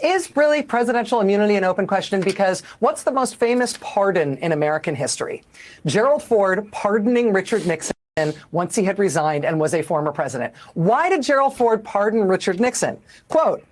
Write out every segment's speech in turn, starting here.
Is really presidential immunity an open question? Because what's the most famous pardon in American history? Gerald Ford pardoning Richard Nixon once he had resigned and was a former president. Why did Gerald Ford pardon Richard Nixon? Quote,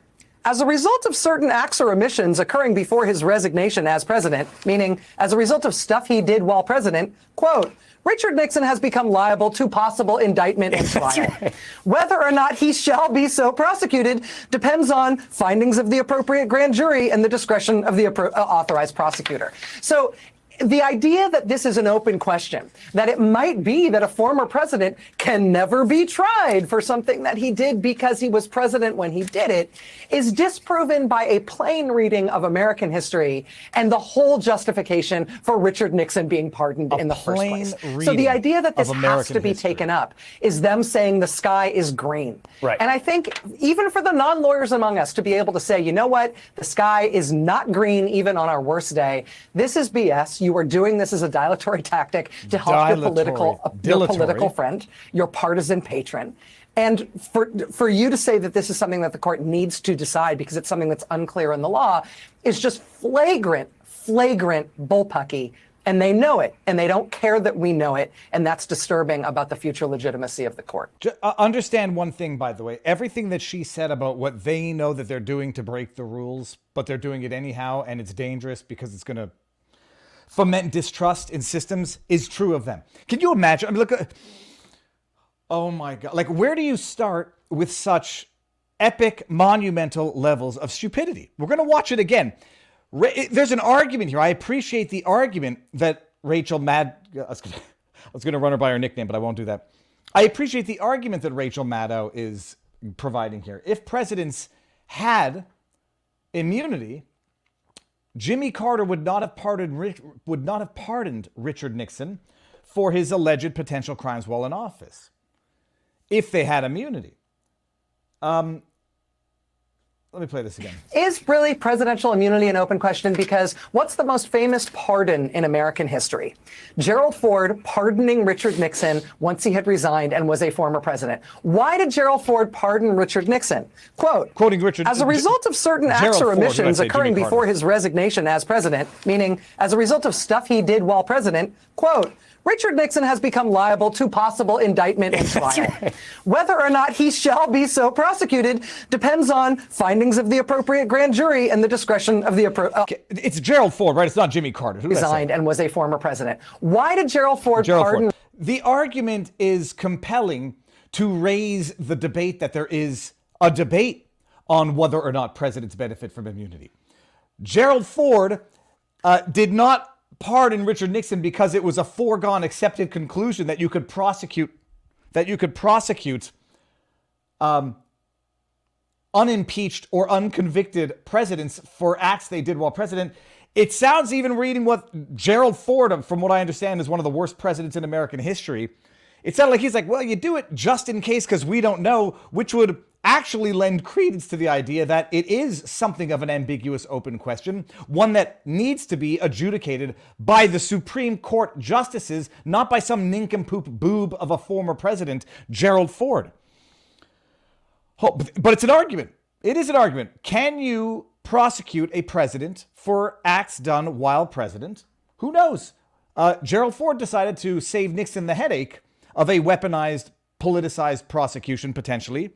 as a result of certain acts or omissions occurring before his resignation as president, meaning as a result of stuff he did while president, quote, Richard Nixon has become liable to possible indictment and trial. Right. Whether or not he shall be so prosecuted depends on findings of the appropriate grand jury and the discretion of the authorized prosecutor. So the idea that this is an open question, that it might be that a former president can never be tried for something that he did because he was president when he did it, is disproven by a plain reading of American history and the whole justification for Richard Nixon being pardoned in the first place. So the idea that this has to be taken up is them saying the sky is green. Right. And I think even for the non-lawyers among us to be able to say, you know what, the sky is not green even on our worst day, this is BS. You are doing this as a dilatory tactic to help your political friend, your partisan patron. And for you to say that this is something that the court needs to decide because it's something that's unclear in the law is just flagrant bullpucky. And they know it, and they don't care that we know it, and that's disturbing about the future legitimacy of the court. Understand one thing, by the way. Everything that she said about what they know that they're doing to break the rules, but they're doing it anyhow, and it's dangerous because it's going to foment distrust in systems is true of them. Can you imagine? I mean, look, oh my God. Like, where do you start with such epic, monumental levels of stupidity? We're going to watch it again. There's an argument here. I appreciate the argument that Rachel I was going to run her by her nickname, but I won't do that. I appreciate the argument that Rachel Maddow is providing here. If presidents had immunity, Jimmy Carter would not have pardoned Richard Nixon for his alleged potential crimes while in office, if they had immunity. Let me play this again. Is really presidential immunity an open question? Because what's the most famous pardon in American history? Gerald Ford pardoning Richard Nixon once he had resigned and was a former president. Why did Gerald Ford pardon Richard Nixon? Quote, quoting Richard, as a result of certain acts or omissions occurring before his resignation as president, meaning as a result of stuff he did while president, quote, Richard Nixon has become liable to possible indictment and trial. Right. Whether or not he shall be so prosecuted depends on findings of the appropriate grand jury and the discretion of the It's Gerald Ford, right? It's not Jimmy Carter. Who resigned and was a former president. Why did Gerald Ford pardon? The argument is compelling to raise the debate that there is a debate on whether or not presidents benefit from immunity. Gerald Ford did not pardon Richard Nixon because it was a foregone accepted conclusion that you could prosecute unimpeached or unconvicted presidents for acts they did while president. It sounds, even reading what Gerald Ford, from what I understand, is one of the worst presidents in American history, it sounded like he's like, well, you do it just in case because we don't know, which would actually lend credence to the idea that it is something of an ambiguous open question, one that needs to be adjudicated by the Supreme Court justices, not by some nincompoop boob of a former president, Gerald Ford. Oh, but it's an argument. It is an argument. Can you prosecute a president for acts done while president? Who knows? Gerald Ford decided to save Nixon the headache of a weaponized, politicized prosecution, potentially.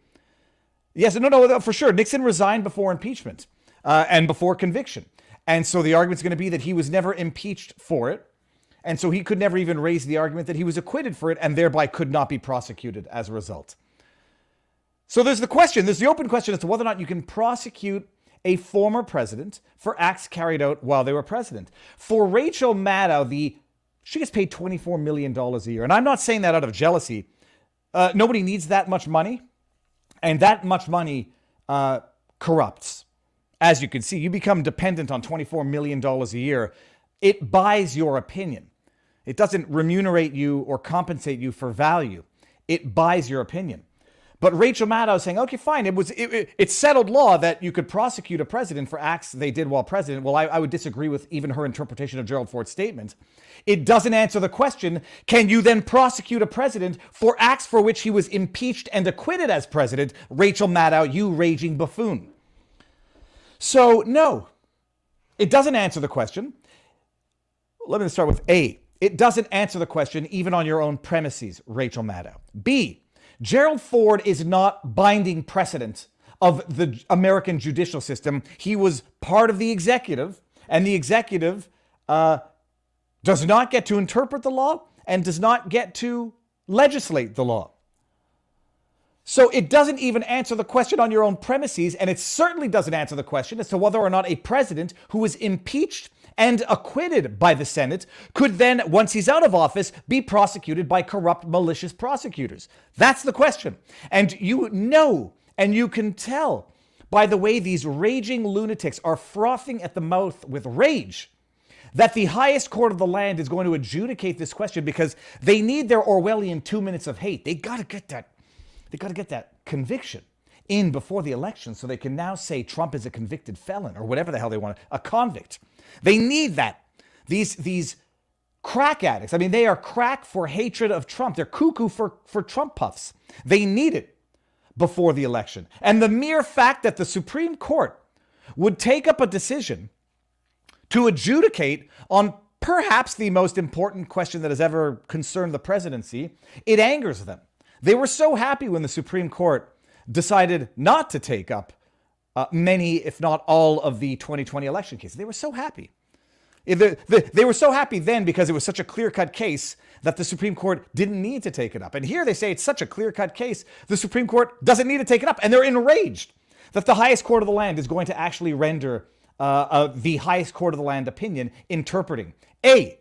Yes, no, for sure. Nixon resigned before impeachment and before conviction. And so the argument's going to be that he was never impeached for it. And so he could never even raise the argument that he was acquitted for it and thereby could not be prosecuted as a result. So there's the open question as to whether or not you can prosecute a former president for acts carried out while they were president. For Rachel Maddow, she gets paid $24 million a year. And I'm not saying that out of jealousy. Nobody needs that much money. And that much money corrupts. As you can see, you become dependent on $24 million a year. It buys your opinion. It doesn't remunerate you or compensate you for value. It buys your opinion. But Rachel Maddow is saying, okay, fine. It's settled law that you could prosecute a president for acts they did while president. Well, I would disagree with even her interpretation of Gerald Ford's statement. It doesn't answer the question, can you then prosecute a president for acts for which he was impeached and acquitted as president? Rachel Maddow, you raging buffoon. So, no, it doesn't answer the question. Let me start with A. It doesn't answer the question even on your own premises, Rachel Maddow. B. Gerald Ford is not binding precedent of the American judicial system. He was part of the executive, and the executive does not get to interpret the law and does not get to legislate the law. So it doesn't even answer the question on your own premises, and it certainly doesn't answer the question as to whether or not a president who is impeached and acquitted by the Senate could then, once he's out of office, be prosecuted by corrupt, malicious prosecutors. That's the question. And you know, and you can tell by the way these raging lunatics are frothing at the mouth with rage, that the highest court of the land is going to adjudicate this question because they need their Orwellian 2 minutes of hate. They got to get that conviction in before the election so they can now say Trump is a convicted felon or whatever the hell they want, a convict. They need that. These crack addicts, I mean, they are crack for hatred of Trump. They're cuckoo for Trump puffs. They need it before the election. And the mere fact that the Supreme Court would take up a decision to adjudicate on perhaps the most important question that has ever concerned the presidency, it angers them. They were so happy when the Supreme Court decided not to take up many, if not all, of the 2020 election cases. They were so happy. They were so happy then because it was such a clear-cut case that the Supreme Court didn't need to take it up. And here they say it's such a clear-cut case, the Supreme Court doesn't need to take it up. And they're enraged that the highest court of the land is going to actually render the highest court of the land opinion interpreting. A,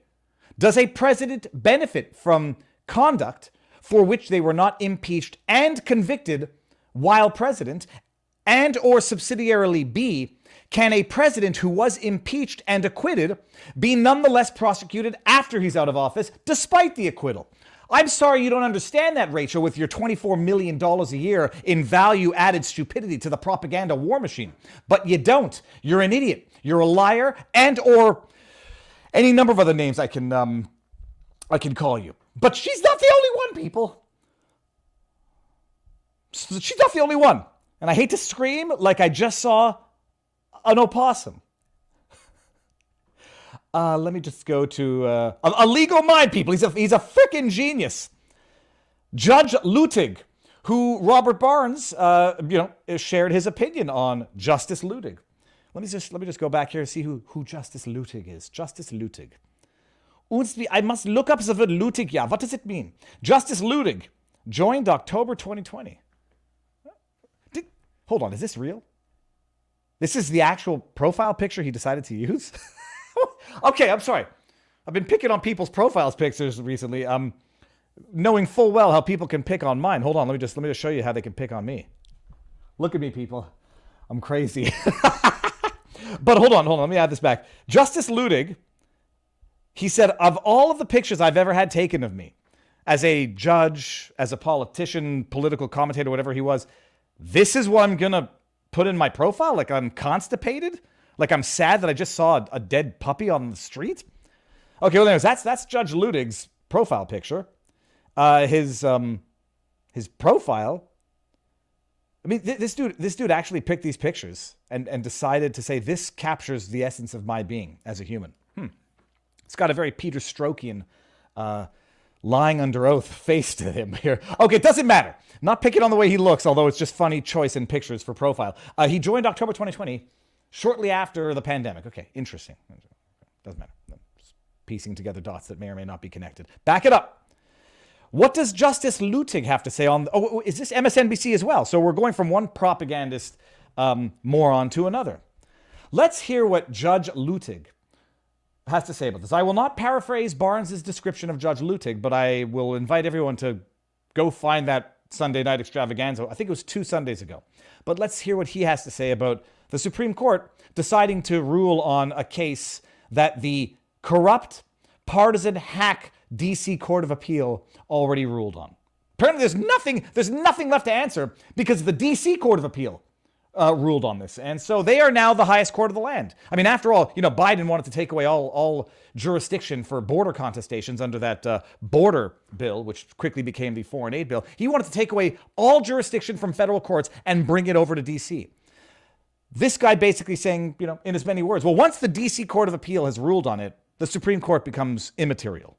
does a president benefit from conduct for which they were not impeached and convicted while president? And or subsidiarily B, can a president who was impeached and acquitted be nonetheless prosecuted after he's out of office despite the acquittal? I'm sorry you don't understand that, Rachel, with your $24 million a year in value-added stupidity to the propaganda war machine. But you don't. You're an idiot. You're a liar, and or any number of other names I can call you. But she's not the only one, people. She's not the only one. And I hate to scream like I just saw an opossum. Let me just go to a legal mind, people. He's a freaking genius. Judge Luttig, who Robert Barnes, shared his opinion on Justice Luttig. Let me just go back here and see who Justice Luttig is. Justice Luttig. I must look up the word Luttig. Yeah, what does it mean? Justice Luttig joined October 2020. Hold on, is this real? This is the actual profile picture he decided to use? Okay, I'm sorry. I've been picking on people's profiles pictures recently, knowing full well how people can pick on mine. Hold on, let me just show you how they can pick on me. Look at me, people. I'm crazy. But hold on, let me add this back. Justice Luttig, he said, of all of the pictures I've ever had taken of me, as a judge, as a politician, political commentator, whatever he was, this is what I'm going to put in my profile? Like I'm constipated? Like I'm sad that I just saw a dead puppy on the street? Okay, well, anyways, that's Judge Luttig's profile picture. His profile. I mean, this dude actually picked these pictures and decided to say this captures the essence of my being as a human. It's got a very Peter Strokian, lying under oath face to him here. Okay, it doesn't matter. Not picking on the way he looks, although it's just funny choice in pictures for profile. He joined October 2020, shortly after the pandemic. Okay, interesting. Doesn't matter. Just piecing together dots that may or may not be connected. Back it up. What does Justice Luttig have to say on... Oh, is this MSNBC as well? So we're going from one propagandist moron to another. Let's hear what Judge Luttig has to say about this. I will not paraphrase Barnes's description of Judge Luttig, but I will invite everyone to go find that Sunday night extravaganza. I think it was 2 Sundays ago. But let's hear what he has to say about the Supreme Court deciding to rule on a case that the corrupt, partisan hack DC Court of Appeal already ruled on. Apparently there's nothing left to answer because the DC Court of Appeal ruled on this. And so they are now the highest court of the land. I mean, after all, Biden wanted to take away all jurisdiction for border contestations under that border bill, which quickly became the foreign aid bill. He wanted to take away all jurisdiction from federal courts and bring it over to DC. This guy basically saying, in as many words, well, once the D.C. Court of Appeal has ruled on it, the Supreme Court becomes immaterial.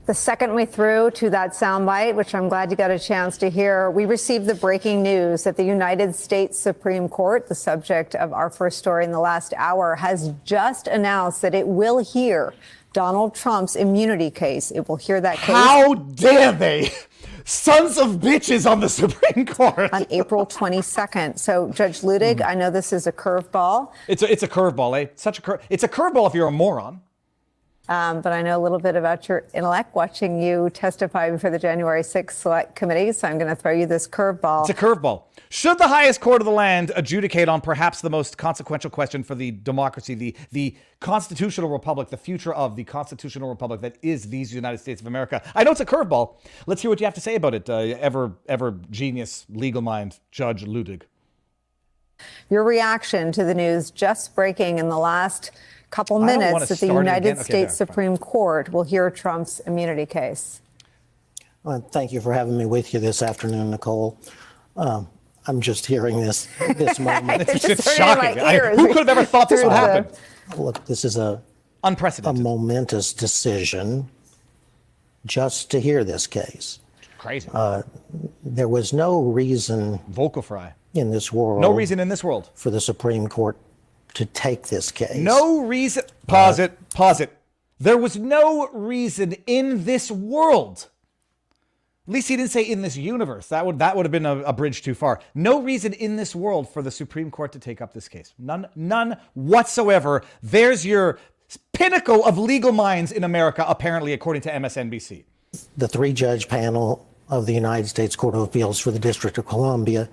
The second way through to that soundbite, which I'm glad you got a chance to hear, we received the breaking news that the United States Supreme Court, the subject of our first story in the last hour, has just announced that it will hear Donald Trump's immunity case. It will hear that case. How dare they? Sons of bitches on the Supreme Court. On April 22nd. So, Judge Ludig, I know this is a curveball. It's a curveball, eh? It's a curveball if you're a moron. But I know a little bit about your intellect watching you testify before the January 6th Select Committee, so I'm going to throw you this curveball. It's a curveball. Should the highest court of the land adjudicate on perhaps the most consequential question for the democracy, the constitutional republic, the future of the constitutional republic that is these United States of America? I know it's a curveball. Let's hear what you have to say about it, ever genius legal mind, Judge Ludig. Your reaction to the news just breaking in the last couple minutes that the United States Supreme Court will hear Trump's immunity case. Well, thank you for having me with you this afternoon, Nicole. I'm just hearing this moment. It's shocking. Who could have ever thought this would happen? Look, this is a momentous decision just to hear this case. Crazy. There was no reason Vocal fry. in this world. No reason in this world for the Supreme Court to take this case. No reason. Pause it. There was no reason in this world. At least he didn't say in this universe. That would have been a bridge too far. No reason in this world for the Supreme Court to take up this case. None whatsoever. There's your pinnacle of legal minds in America, apparently, according to MSNBC. The three-judge panel of the United States Court of Appeals for the District of Columbia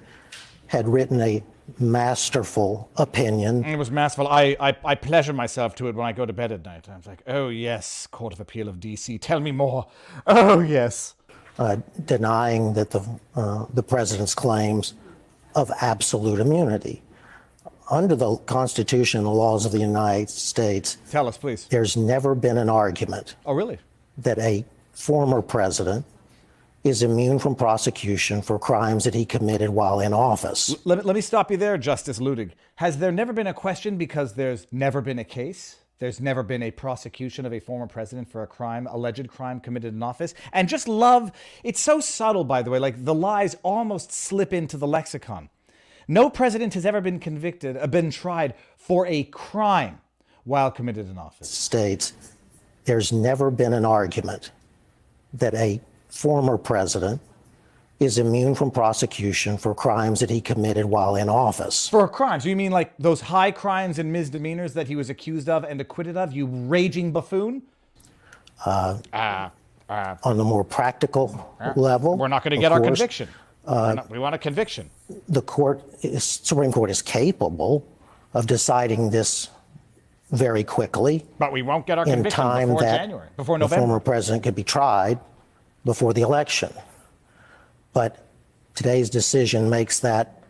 had written a masterful opinion. It was masterful. I pleasure myself to it when I go to bed at night. I was like, oh yes, Court of Appeal of D.C., tell me more. Oh yes. Denying that the president's claims of absolute immunity. Under the Constitution and the laws of the United States, tell us, please. There's never been an argument. Oh, really? That a former president is immune from prosecution for crimes that he committed while in office. Let me stop you there, Justice Ludig. Has there never been a question because there's never been a case? There's never been a prosecution of a former president for a crime, alleged crime committed in office? And just love, it's so subtle, by the way, like the lies almost slip into the lexicon. No president has ever been been tried for a crime while committed in office. States, there's never been an argument that a former president is immune from prosecution for crimes that he committed while in office. For crimes? You mean like those high crimes and misdemeanors that he was accused of and acquitted of, you raging buffoon? On the more practical level, we're not going to get our conviction. We want a conviction. The Supreme Court is capable of deciding this very quickly. But we won't get our conviction before January, before November. The former president could be tried before the election. But today's decision makes that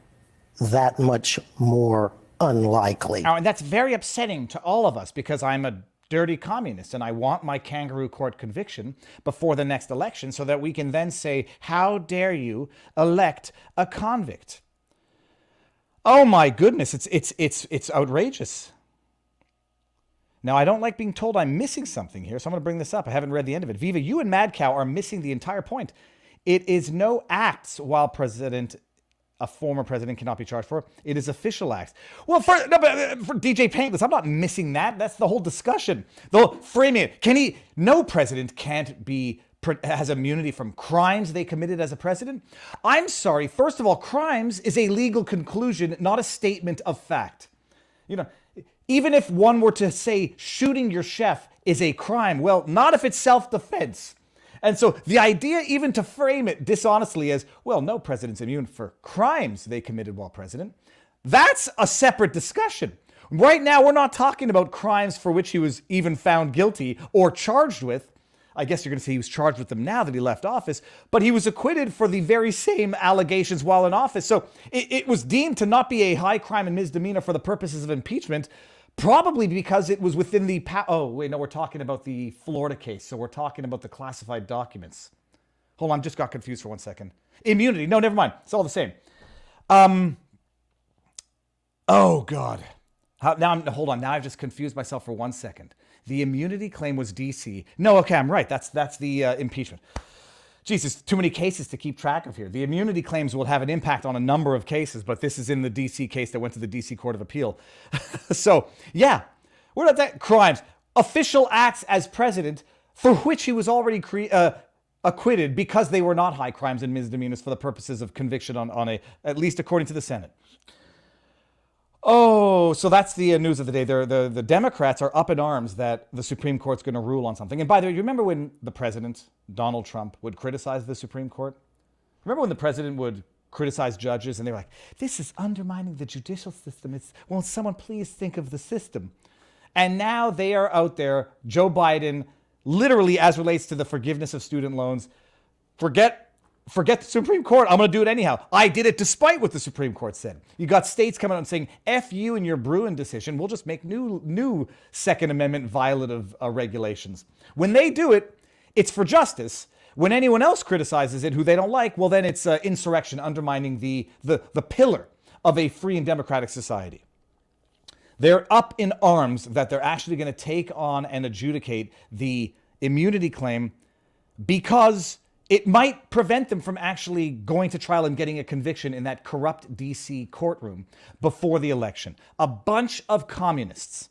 much more unlikely. Now, and that's very upsetting to all of us because I'm a dirty communist and I want my kangaroo court conviction before the next election so that we can then say, how dare you elect a convict? Oh my goodness, it's outrageous. Now, I don't like being told I'm missing something here, so I'm going to bring this up. I haven't read the end of it. Viva, you and Mad Cow are missing the entire point. It is no acts while a former president cannot be charged for. It is official acts. Well, for DJ Paintless, I'm not missing that. That's the whole discussion. They'll frame it. No president has immunity from crimes they committed as a president. I'm sorry. First of all, crimes is a legal conclusion, not a statement of fact. Even if one were to say shooting your chef is a crime, well, not if it's self-defense. And so the idea even to frame it dishonestly as, well, no president's immune for crimes they committed while president, that's a separate discussion. Right now, we're not talking about crimes for which he was even found guilty or charged with. I guess you're going to say he was charged with them now that he left office, but he was acquitted for the very same allegations while in office. So it was deemed to not be a high crime and misdemeanor for the purposes of impeachment, probably because it was within the... we're talking about the Florida case. So we're talking about the classified documents. Hold on, just got confused for 1 second. Immunity. No, never mind. It's all the same. Oh, God. Hold on. Now I've just confused myself for 1 second. The immunity claim was DC. No, okay, I'm right. That's the impeachment. Jesus, too many cases to keep track of here. The immunity claims will have an impact on a number of cases, but this is in the DC case that went to the DC Court of Appeal. So, yeah, we're not that. Crimes. Official acts as president for which he was already acquitted because they were not high crimes and misdemeanors for the purposes of conviction on at least according to the Senate. Oh, so that's the news of the day. The Democrats are up in arms that the Supreme Court's going to rule on something. And by the way, you remember when the president, Donald Trump, would criticize the Supreme Court? Remember when the president would criticize judges and they were like, this is undermining the judicial system. Won't someone please think of the system? And now they are out there, Joe Biden, literally as relates to the forgiveness of student loans, forget the Supreme Court. I'm going to do it anyhow. I did it despite what the Supreme Court said. You got states coming out and saying, F you and your Bruin decision. We'll just make new Second Amendment violative regulations. When they do it, it's for justice. When anyone else criticizes it who they don't like, well, then it's insurrection, undermining the pillar of a free and democratic society. They're up in arms that they're actually going to take on and adjudicate the immunity claim because it might prevent them from actually going to trial and getting a conviction in that corrupt DC courtroom before the election. A bunch of communists.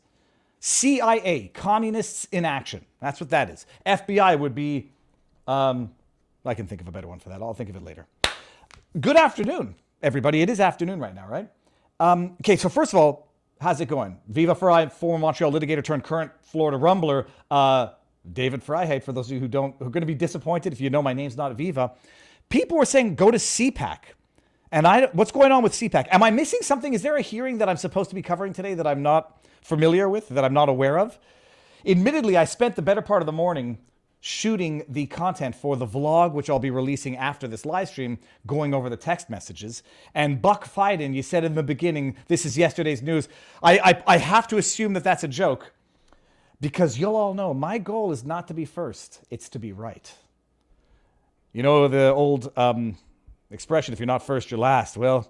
CIA, communists in action. That's what that is. FBI would be, I can think of a better one for that. I'll think of it later. Good afternoon, everybody. It is afternoon right now, right? Okay, so first of all, how's it going? Viva Frei, former Montreal litigator turned current Florida Rumbler. David Freiheit, for those of you who are going to be disappointed if you know my name's not Viva. People were saying go to CPAC. And what's going on with CPAC? Am I missing something? Is there a hearing that I'm supposed to be covering today that I'm not familiar with, that I'm not aware of? Admittedly, I spent the better part of the morning shooting the content for the vlog, which I'll be releasing after this live stream, going over the text messages. And Buck Fiden, you said in the beginning, this is yesterday's news. I have to assume that that's a joke. Because you'll all know, my goal is not to be first, it's to be right. You know the old expression, if you're not first, you're last. Well,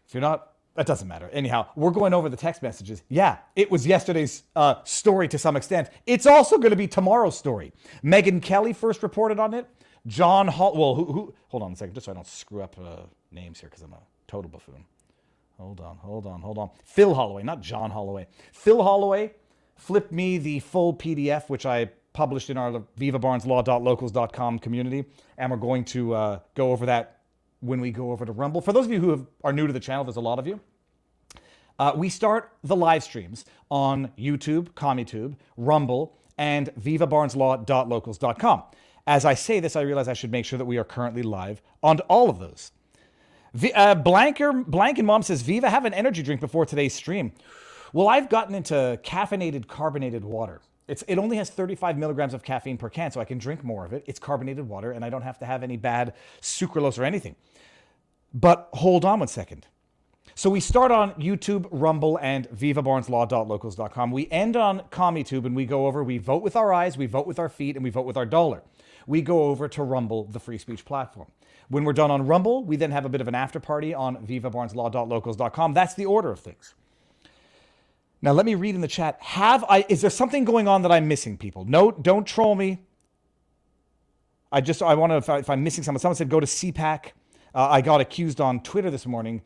if you're not, that doesn't matter. Anyhow, we're going over the text messages. Yeah, it was yesterday's story to some extent. It's also going to be tomorrow's story. Megyn Kelly first reported on it. John hold on a second, just so I don't screw up names here, because I'm a total buffoon. Hold on. Phil Holloway, not John Holloway. Phil Holloway flipped me the full PDF, which I published in our vivabarneslaw.locals.com community. And we're going to go over that when we go over to Rumble. For those of you who are new to the channel, there's a lot of you. We start the live streams on YouTube, CommieTube, Rumble, and vivabarneslaw.locals.com. As I say this, I realize I should make sure that we are currently live on all of those. Blank and Mom says, Viva, have an energy drink before today's stream. Well, I've gotten into caffeinated carbonated water. It only has 35 milligrams of caffeine per can, so I can drink more of it. It's carbonated water, and I don't have to have any bad sucralose or anything. But hold on 1 second. So we start on YouTube, Rumble, and vivabarneslaw.locals.com. We end on CommieTube, and we vote with our eyes, we vote with our feet, and we vote with our dollar. We go over to Rumble, the free speech platform. When we're done on Rumble, we then have a bit of an after party on vivabarneslaw.locals.com. That's the order of things. Now, let me read in the chat. Is there something going on that I'm missing, people? No, don't troll me. I want to, if I'm missing someone. Someone said go to CPAC. I got accused on Twitter this morning.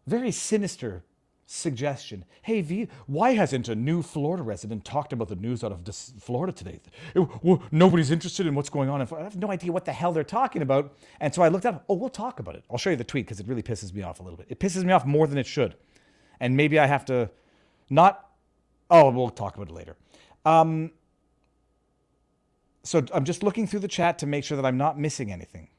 Very sinister suggestion. Hey, V, why hasn't a new Florida resident talked about the news out of Florida today? Nobody's interested in what's going on. I have no idea what the hell they're talking about. And so I looked up, we'll talk about it. I'll show you the tweet because it really pisses me off a little bit. It pisses me off more than it should. And maybe I have to we'll talk about it later. So I'm just looking through the chat to make sure that I'm not missing anything.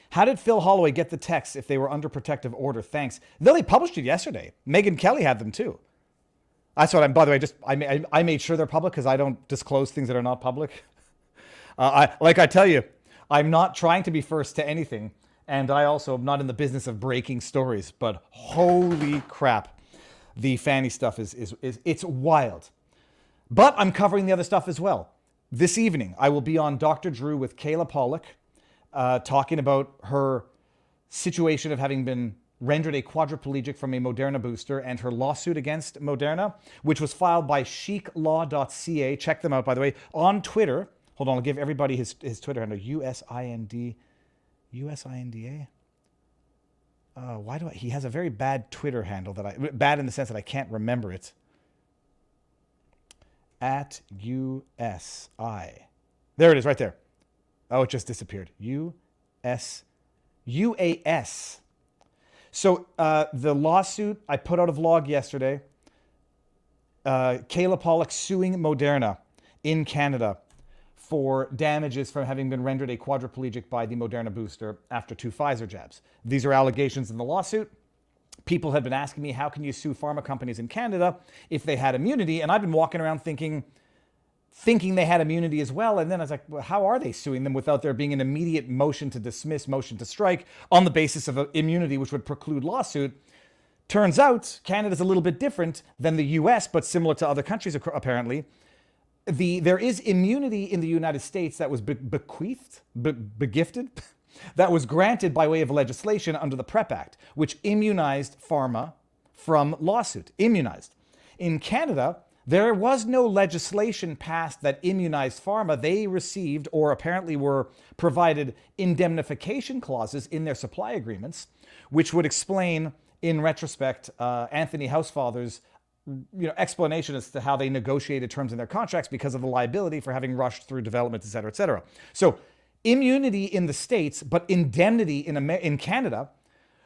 How did Phil Holloway get the text if they were under protective order? Thanks. They published it yesterday. Megyn Kelly had them too. That's what by the way, I made sure they're public because I don't disclose things that are not public. I tell you, I'm not trying to be first to anything. And I also am not in the business of breaking stories, but holy crap. The Fanny stuff it's wild. But I'm covering the other stuff as well. This evening, I will be on Dr. Drew with Kayla Pollack, talking about her situation of having been rendered a quadriplegic from a Moderna booster, and her lawsuit against Moderna, which was filed by chiclaw.ca. Check them out, by the way, on Twitter. Hold on, I'll give everybody his Twitter handle. USINDA. He has a very bad Twitter handle bad in the sense that I can't remember it. At USI. There it is, right there. Oh, it just disappeared. UAS. So the lawsuit, I put out a vlog yesterday. Kayla Pollock suing Moderna in Canada for damages from having been rendered a quadriplegic by the Moderna booster after 2 Pfizer jabs. These are allegations in the lawsuit. People have been asking me, how can you sue pharma companies in Canada if they had immunity? And I've been walking around thinking they had immunity as well. And then I was like, well, how are they suing them without there being an immediate motion to dismiss, motion to strike on the basis of immunity, which would preclude lawsuit? Turns out Canada's a little bit different than the US, but similar to other countries apparently. There is immunity in the United States that was begifted, that was granted by way of legislation under the PrEP Act, which immunized pharma from lawsuit. Immunized. In Canada, there was no legislation passed that immunized pharma. They received, or apparently were provided, indemnification clauses in their supply agreements, which would explain, in retrospect, Anthony Housefather's explanation as to how they negotiated terms in their contracts because of the liability for having rushed through development, et cetera, et cetera. So immunity in the States, but indemnity in Canada,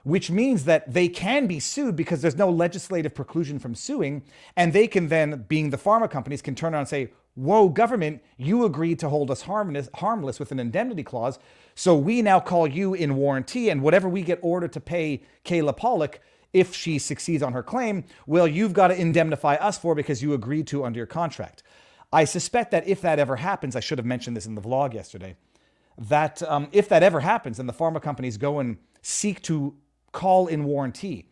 which means that they can be sued because there's no legislative preclusion from suing. And they can then, being the pharma companies, can turn around and say, whoa, government, you agreed to hold us harmless with an indemnity clause. So we now call you in warranty, and whatever we get ordered to pay Kayla Pollock, if she succeeds on her claim, well, you've got to indemnify us for because you agreed to under your contract. I suspect that if that ever happens, I should have mentioned this in the vlog yesterday, that if that ever happens and the pharma companies go and seek to call in warranty,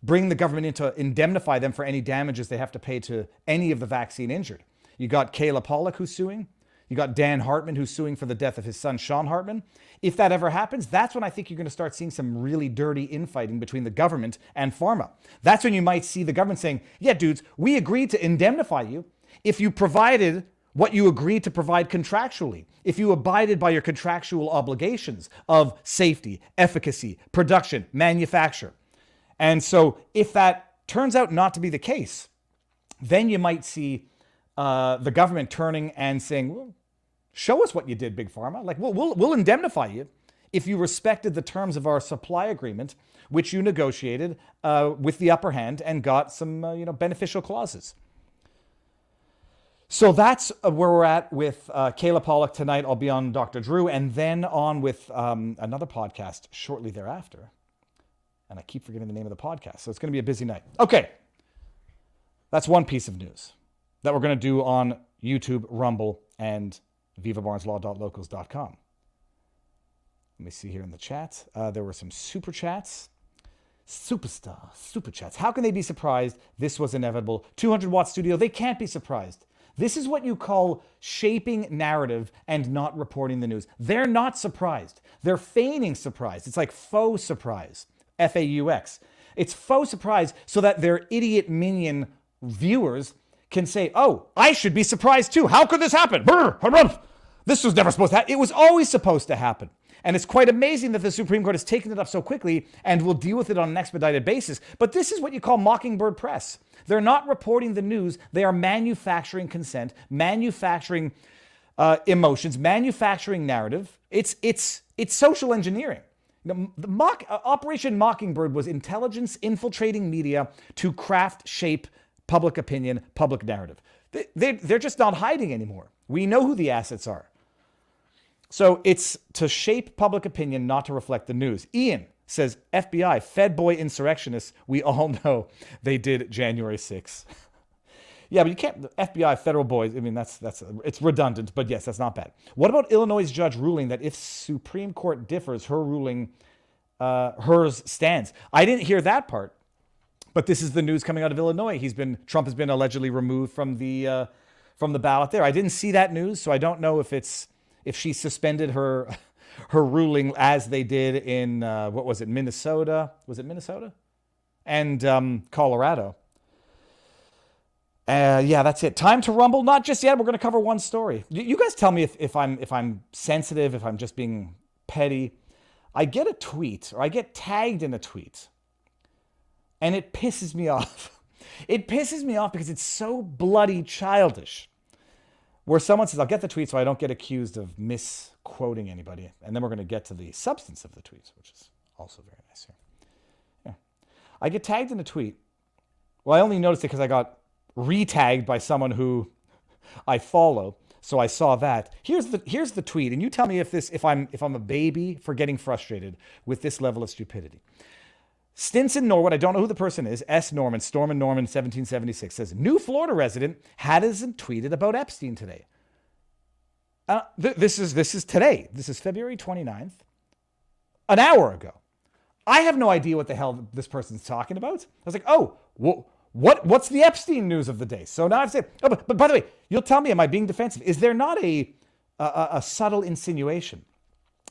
bring the government in to indemnify them for any damages they have to pay to any of the vaccine injured. You got Kayla Pollock who's suing. You got Dan Hartman who's suing for the death of his son, Sean Hartman. If that ever happens, that's when I think you're going to start seeing some really dirty infighting between the government and pharma. That's when you might see the government saying, yeah, dudes, we agreed to indemnify you if you provided what you agreed to provide contractually, if you abided by your contractual obligations of safety, efficacy, production, manufacture. And so if that turns out not to be the case, then you might see the government turning and saying, well, show us what you did, Big Pharma. Like, we'll indemnify you if you respected the terms of our supply agreement, which you negotiated with the upper hand and got some beneficial clauses. So that's where we're at with Kayla Pollock tonight. I'll be on Dr. Drew and then on with another podcast shortly thereafter. And I keep forgetting the name of the podcast, so it's going to be a busy night. Okay, that's one piece of news that we're going to do on YouTube, Rumble, and vivabarneslaw.locals.com. Let me see here in the chat. There were some super chats. Super chats. How can they be surprised? This was inevitable. 200-watt studio. They can't be surprised. This is what you call shaping narrative and not reporting the news. They're not surprised. They're feigning surprise. It's like faux surprise. F-A-U-X. It's faux surprise so that their idiot minion viewers can say, oh, I should be surprised too. How could this happen? This was never supposed to happen. It was always supposed to happen. And it's quite amazing that the Supreme Court has taken it up so quickly and will deal with it on an expedited basis. But this is what you call mockingbird press. They're not reporting the news. They are manufacturing consent, manufacturing emotions, manufacturing narrative. It's social engineering. Operation Mockingbird was intelligence infiltrating media to craft, shape public opinion, public narrative. They're just not hiding anymore. We know who the assets are. So it's to shape public opinion, not to reflect the news. Ian says, FBI, Fed boy insurrectionists, we all know they did January 6th. Yeah, but you can't, FBI, federal boys, I mean, it's redundant, but yes, that's not bad. What about Illinois' judge ruling that if Supreme Court differs, her ruling, hers stands? I didn't hear that part, but this is the news coming out of Illinois. Trump has been allegedly removed from the ballot there. I didn't see that news, so I don't know if she suspended her her ruling as they did in, what was it, Minnesota? Was it Minnesota? And Colorado. Yeah, that's it. Time to rumble? Not just yet. We're going to cover one story. You guys tell me if I'm sensitive, if I'm just being petty. I get a tweet, or I get tagged in a tweet, and it pisses me off. It pisses me off because it's so bloody childish. Where someone says, I'll get the tweet so I don't get accused of misquoting anybody. And then we're going to get to the substance of the tweets, which is also very nice here. Yeah. I get tagged in a tweet. Well, I only noticed it because I got re-tagged by someone who I follow. So I saw that. Here's the tweet, and you tell me if I'm a baby for getting frustrated with this level of stupidity. Stinson Norwood, I don't know who the person is, S. Norman, Stormin Norman, 1776, says, new Florida resident hasn't tweeted about Epstein today. This is today. This is February 29th, an hour ago. I have no idea what the hell this person's talking about. I was like, oh, what's the Epstein news of the day? So now I've said, oh, but by the way, you'll tell me, am I being defensive? Is there not a subtle insinuation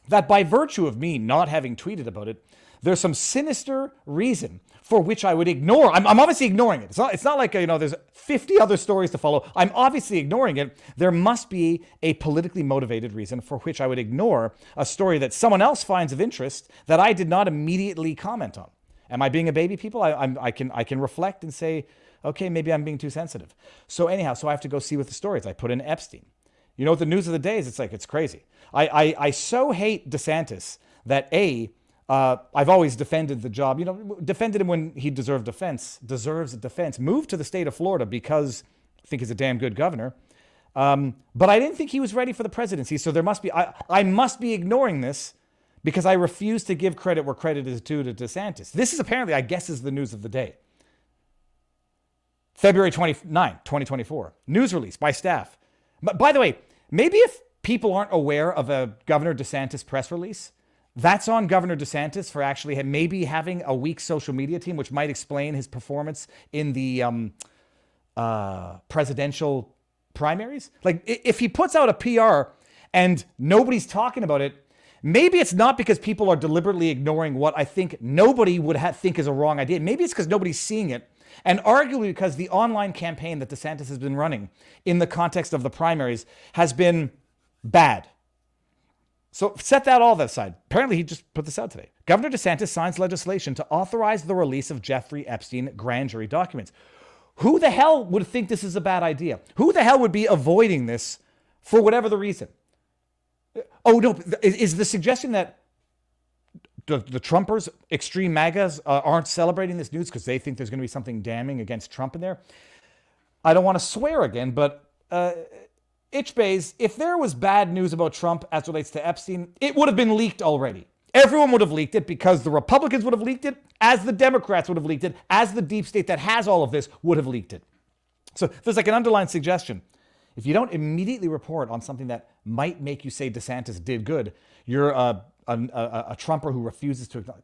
that by virtue of me not having tweeted about it, there's some sinister reason for which I would ignore? I'm obviously ignoring it. It's not like, there's 50 other stories to follow. I'm obviously ignoring it. There must be a politically motivated reason for which I would ignore a story that someone else finds of interest that I did not immediately comment on. Am I being a baby, people? I can reflect and say, okay, maybe I'm being too sensitive. So anyhow, I have to go see what the story is. I put in Epstein. You know what the news of the day is? It's crazy. I so hate DeSantis that I've always defended the job, defended him when he deserves a defense, moved to the state of Florida because I think he's a damn good governor. But I didn't think he was ready for the presidency. So I must be ignoring this because I refuse to give credit where credit is due to DeSantis. This is apparently, I guess, is the news of the day. February 29, 2024, news release by staff. But by the way, maybe if people aren't aware of a Governor DeSantis press release, that's on Governor DeSantis for actually maybe having a weak social media team, which might explain his performance in the presidential primaries. Like, if he puts out a PR and nobody's talking about it, maybe it's not because people are deliberately ignoring what I think nobody would think is a wrong idea. Maybe it's because nobody's seeing it. And arguably because the online campaign that DeSantis has been running in the context of the primaries has been bad. So set that all that aside. Apparently, he just put this out today. Governor DeSantis signs legislation to authorize the release of Jeffrey Epstein grand jury documents. Who the hell would think this is a bad idea? Who the hell would be avoiding this for whatever the reason? Oh, no. Is the suggestion that the Trumpers, extreme MAGAs, aren't celebrating this news because they think there's going to be something damning against Trump in there? I don't want to swear again, but Itchbays, if there was bad news about Trump as relates to Epstein, it would have been leaked already. Everyone would have leaked it because the Republicans would have leaked it, as the Democrats would have leaked it, as the deep state that has all of this would have leaked it. So there's like an underlying suggestion. If you don't immediately report on something that might make you say DeSantis did good, you're a Trumper who refuses to acknowledge.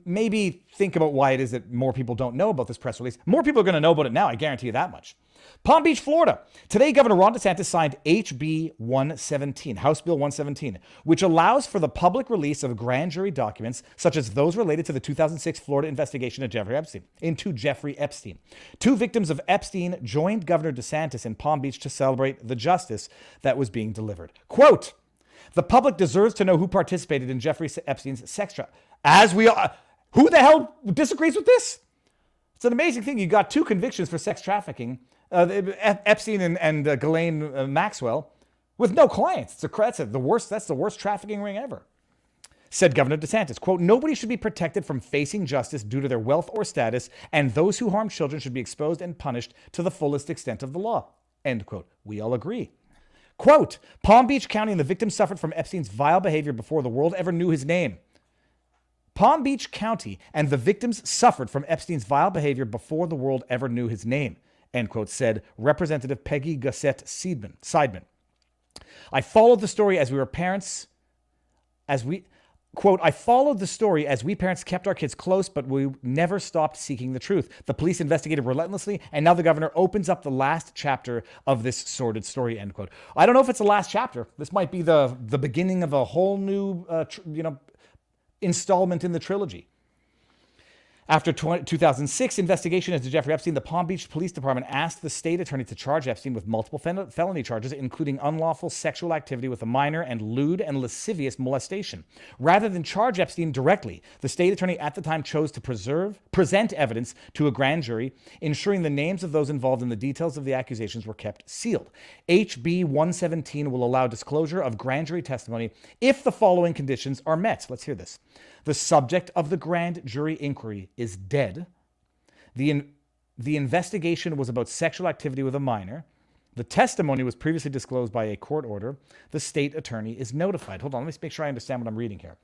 Maybe think about why it is that more people don't know about this press release. More people are going to know about it now, I guarantee you that much. Palm Beach, Florida. Today, Governor Ron DeSantis signed HB 117, House Bill 117, which allows for the public release of grand jury documents, such as those related to the 2006 Florida investigation into Jeffrey Epstein. Two victims of Epstein joined Governor DeSantis in Palm Beach to celebrate the justice that was being delivered. Quote, the public deserves to know who participated in Jeffrey Epstein's sex trafficking. As we are, who the hell disagrees with this? It's an amazing thing. You got two convictions for sex trafficking, Epstein and Ghislaine Maxwell, with no clients. That's the worst trafficking ring ever. Said Governor DeSantis, quote, nobody should be protected from facing justice due to their wealth or status, and those who harm children should be exposed and punished to the fullest extent of the law. End quote. We all agree. Quote, Palm Beach County and the victims suffered from Epstein's vile behavior before the world ever knew his name. Palm Beach County and the victims suffered from Epstein's vile behavior before the world ever knew his name, end quote, said Representative Peggy Gossett Seidman. I followed the story as we were parents, quote, I followed the story as we parents kept our kids close, but we never stopped seeking the truth. The police investigated relentlessly, and now the governor opens up the last chapter of this sordid story, end quote. I don't know if it's the last chapter. This might be the beginning of a whole new, installment in the trilogy. After 2006 investigation into Jeffrey Epstein, the Palm Beach Police Department asked the state attorney to charge Epstein with multiple felony charges, including unlawful sexual activity with a minor and lewd and lascivious molestation. Rather than charge Epstein directly, the state attorney at the time chose to present evidence to a grand jury, ensuring the names of those involved and the details of the accusations were kept sealed. HB 117 will allow disclosure of grand jury testimony if the following conditions are met. Let's hear this. The subject of the grand jury inquiry is dead. The investigation was about sexual activity with a minor. The testimony was previously disclosed by a court order. The state attorney is notified. Hold on, let me make sure I understand what I'm reading here.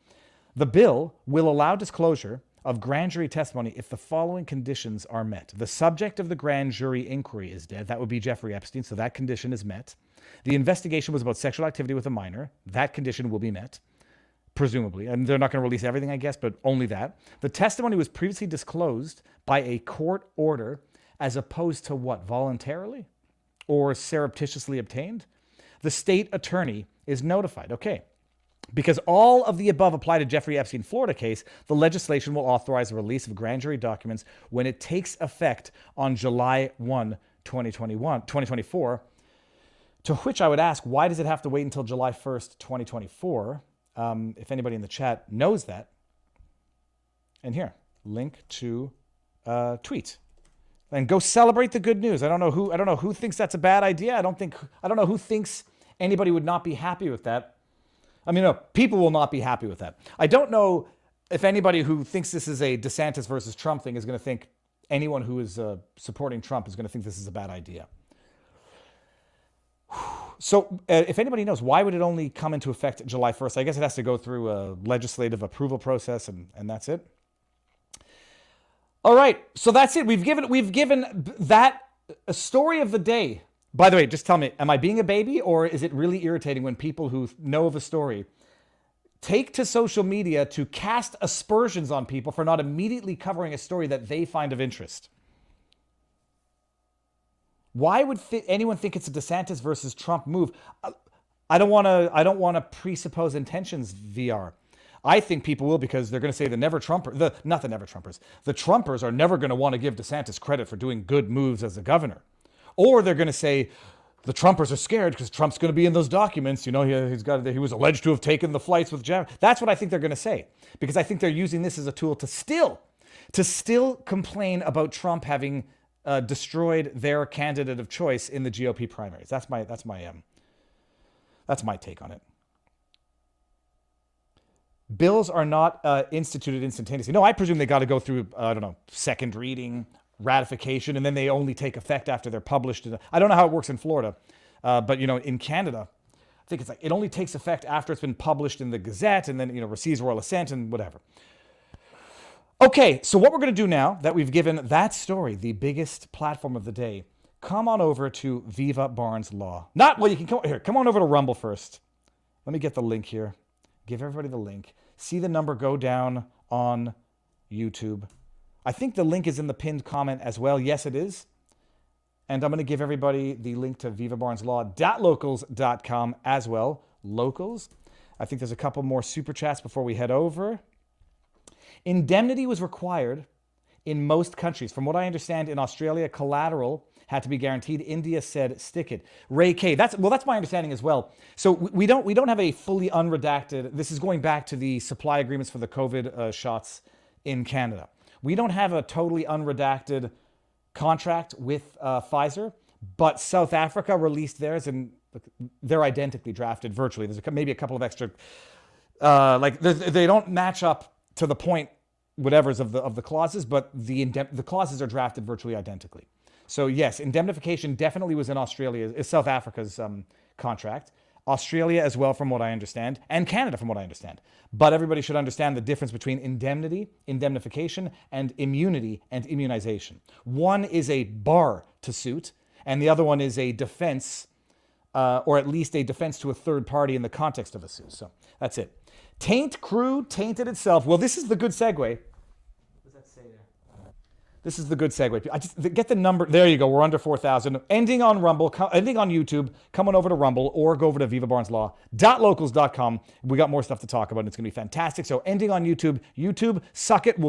The bill will allow disclosure of grand jury testimony if the following conditions are met. The subject of the grand jury inquiry is dead. That would be Jeffrey Epstein, so that condition is met. The investigation was about sexual activity with a minor. That condition will be met. Presumably, and they're not going to release everything, I guess, but only that. The testimony was previously disclosed by a court order as opposed to what, voluntarily or surreptitiously obtained? The state attorney is notified. Okay, because all of the above apply to Jeffrey Epstein Florida case, the legislation will authorize the release of grand jury documents when it takes effect on July 1, 2024, to which I would ask, why does it have to wait until July 1st, 2024? If anybody in the chat knows that. And here, link to tweet. And go celebrate the good news. I don't know who thinks that's a bad idea. I don't know who thinks anybody would not be happy with that. I mean, no, people will not be happy with that. I don't know if anybody who thinks this is a DeSantis versus Trump thing is going to think anyone who is supporting Trump is going to think this is a bad idea. So if anybody knows, why would it only come into effect July 1st? I guess it has to go through a legislative approval process, and that's it. All right, so that's it. We've given that a story of the day. By the way, just tell me, am I being a baby, or is it really irritating when people who know of a story take to social media to cast aspersions on people for not immediately covering a story that they find of interest? Why would anyone think it's a DeSantis versus Trump move? I don't want to presuppose intentions, VR. I think people will, because they're going to say the Trumpers are never going to want to give DeSantis credit for doing good moves as a governor. Or they're going to say the Trumpers are scared because Trump's going to be in those documents. You know, he was alleged to have taken the flights with Jeff. That's what I think they're going to say, because I think they're using this as a tool to still complain about Trump having destroyed their candidate of choice in the GOP primaries. That's my take on it. Bills are not instituted instantaneously. No, I presume they got to go through, second reading, ratification, and then they only take effect after they're published. I don't know how it works in Florida, but in Canada, I think it's like it only takes effect after it's been published in the Gazette, and then receives royal assent and whatever. Okay, so what we're going to do now that we've given that story the biggest platform of the day, come on over to Viva Barnes Law. You can come on over to Rumble first. Let me get the link here. Give everybody the link. See the number go down on YouTube. I think the link is in the pinned comment as well. Yes, it is. And I'm going to give everybody the link to vivabarneslaw.locals.com as well. Locals. I think there's a couple more super chats before we head over. Indemnity was required in most countries. From what I understand, in Australia, collateral had to be guaranteed. India said stick it. Ray K. That's my understanding as well. So we don't have a fully unredacted. This is going back to the supply agreements for the COVID shots in Canada. We don't have a totally unredacted contract with Pfizer, but South Africa released theirs, and they're identically drafted virtually. There's maybe a couple of extra, they don't match up to the point, whatever's of the clauses, but the clauses are drafted virtually identically. So yes, indemnification definitely was in South Africa's contract. Australia as well, from what I understand, and Canada, from what I understand. But everybody should understand the difference between indemnification, and immunity and immunization. One is a bar to suit, and the other one is a defense, or at least a defense to a third party in the context of a suit. So that's it. Taint crew tainted itself. Well, this is the good segue. What does that say there? This is the good segue. I just get the number. There you go. We're under 4,000. Ending on Rumble, ending on YouTube. Come on over to Rumble or go over to vivabarneslaw.locals.com. We got more stuff to talk about. It's going to be fantastic. So ending on YouTube. YouTube, suck it. We'll be